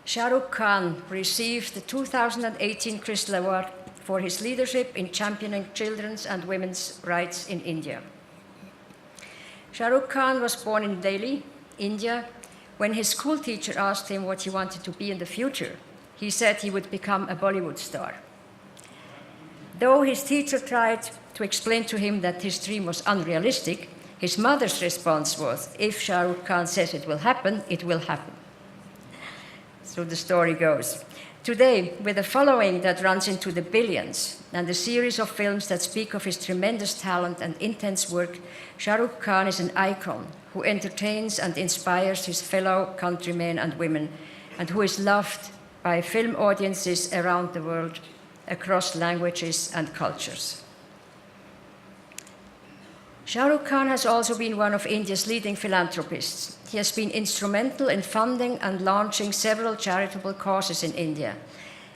Shah Rukh Khan received the 2018 Crystal Award for his leadership in championing children's and women's rights in India. Shah Rukh Khan was born in Delhi, India. When his school teacher asked him what he wanted to be in the future, he said he would become a Bollywood star. Though his teacher tried to explain to him that his dream was unrealistic, his mother's response was, if Shah Rukh Khan says it will happen, it will happen. So the story goes. Today, with a following that runs into the billions and a series of films that speak of his tremendous talent and intense work, Shah Rukh Khan is an icon who entertains and inspires his fellow countrymen and women, and who is loved by film audiences around the world, across languages and cultures. Shah Rukh Khan has also been one of India's leading philanthropists. He has been instrumental in funding and launching several charitable causes in India.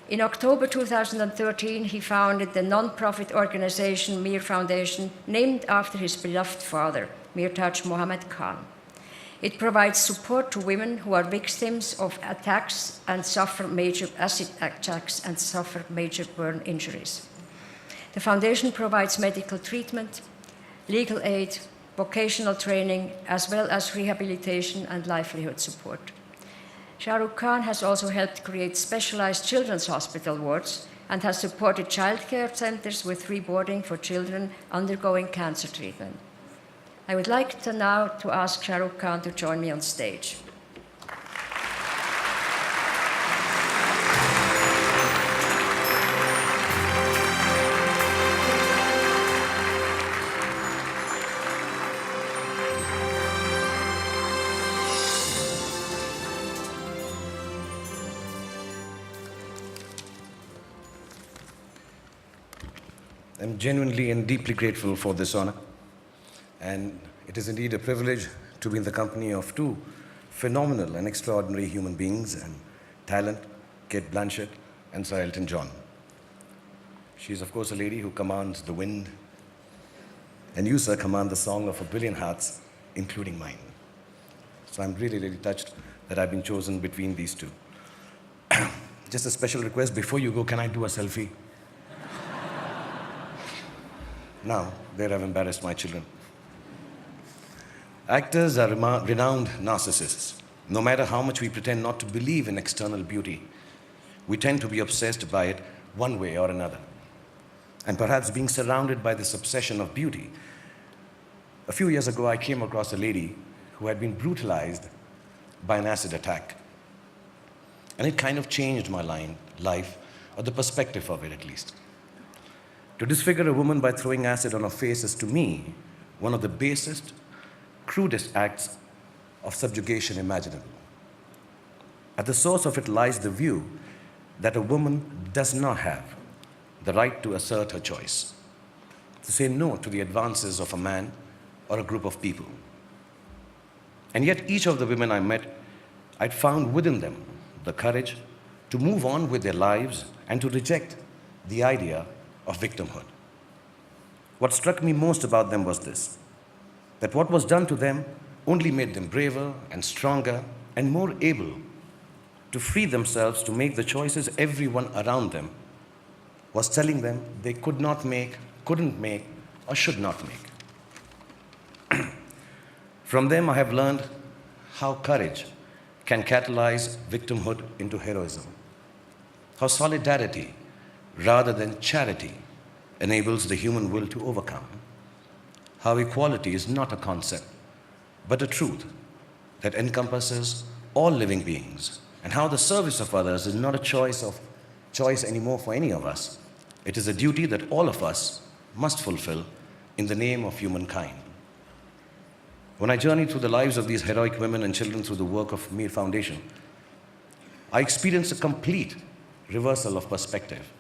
In October 2013, he founded the non-profit organization Mir Foundation, named after his beloved father, Mirtaj Mohammed Khan. It provides support to women who are victims of attacks and suffer major acid attacks and suffer major burn injuries. The foundation provides medical treatment, legal aid, vocational training, as well as rehabilitation and livelihood support. Shah Rukh Khan has also helped create specialized children's hospital wards and has supported childcare centers with free boarding for children undergoing cancer treatment. I would like to now ask Shah Rukh Khan to join me on stage. I'm genuinely and deeply grateful for this honor, and it is indeed a privilege to be in the company of two phenomenal and extraordinary human beings and talent, Kate Blanchett and Sir Elton John. She is, of course, a lady who commands the wind, and you, sir, command the song of a billion hearts, including mine. So I'm really, really touched that I've been chosen between these two. Just a special request, before you go, can I do a selfie? Now, there I've embarrassed my children. Actors are renowned narcissists. No matter how much we pretend not to believe in external beauty, we tend to be obsessed by it one way or another. And perhaps being surrounded by this obsession of beauty, a few years ago I came across a lady who had been brutalized by an acid attack. And it kind of changed my life, or the perspective of it at least. To disfigure a woman by throwing acid on her face is, to me, one of the basest, crudest acts of subjugation imaginable. At the source of it lies the view that a woman does not have the right to assert her choice, to say no to the advances of a man or a group of people. And yet each of the women I met, I'd found within them the courage to move on with their lives and to reject the idea of victimhood. What struck me most about them was this, that what was done to them only made them braver and stronger and more able to free themselves to make the choices everyone around them was telling them they could not make, couldn't make, or should not make. From them I have learned how courage can catalyze victimhood into heroism, how solidarity rather than charity enables the human will to overcome, how equality is not a concept, but a truth that encompasses all living beings, and how the service of others is not a choice anymore for any of us. It is a duty that all of us must fulfill in the name of humankind. When I journeyed through the lives of these heroic women and children through the work of Mir Foundation, I experienced a complete reversal of perspective.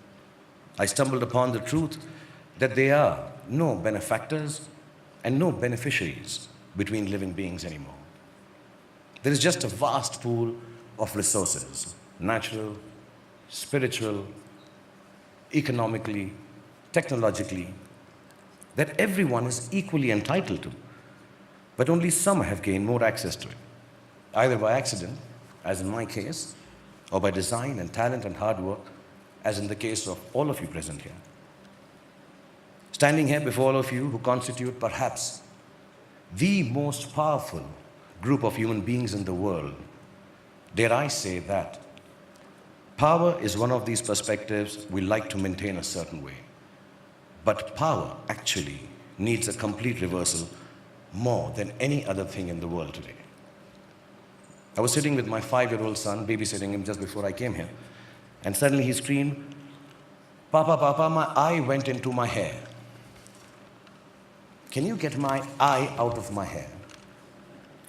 I stumbled upon the truth that there are no benefactors and no beneficiaries between living beings anymore. There is just a vast pool of resources, natural, spiritual, economically, technologically, that everyone is equally entitled to, but only some have gained more access to it, either by accident, as in my case, or by design and talent and hard work, as in the case of all of you present here. Standing here before all of you who constitute perhaps the most powerful group of human beings in the world, dare I say that power is one of these perspectives we like to maintain a certain way. But power actually needs a complete reversal more than any other thing in the world today. I was sitting with my 5-year-old son, babysitting him just before I came here, and suddenly he screamed, "Papa, Papa, my eye went into my hair. Can you get my eye out of my hair?"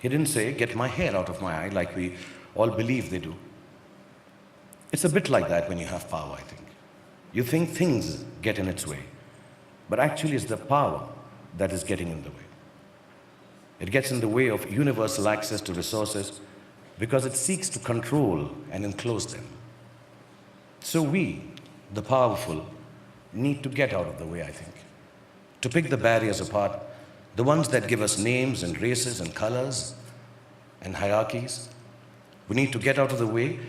He didn't say, "Get my hair out of my eye," like we all believe they do. It's a bit like that when you have power, I think. You think things get in its way, but actually it's the power that is getting in the way. It gets in the way of universal access to resources because it seeks to control and enclose them. So we, the powerful, need to get out of the way, I think. To pick the barriers apart, the ones that give us names and races and colors and hierarchies. We need to get out of the way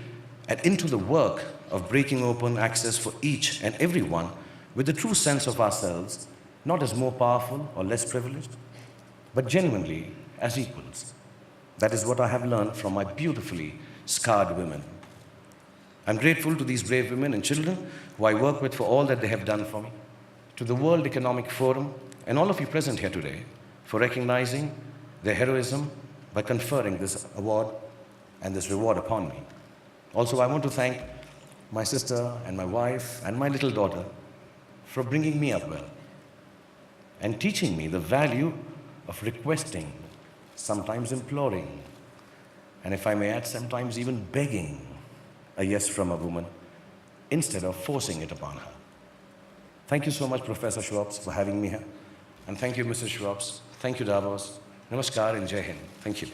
and into the work of breaking open access for each and everyone with a true sense of ourselves, not as more powerful or less privileged, but genuinely as equals. That is what I have learned from my beautifully scarred women. I'm grateful to these brave women and children who I work with for all that they have done for me, to the World Economic Forum and all of you present here today for recognizing their heroism by conferring this award and this reward upon me. Also, I want to thank my sister and my wife and my little daughter for bringing me up well and teaching me the value of requesting, sometimes imploring, and if I may add, sometimes even begging a yes from a woman instead of forcing it upon her. Thank you so much, Professor Schwartz, for having me here. And thank you, Mrs. Schwartz. Thank you, Davos. Namaskar and Jai Hind. Thank you.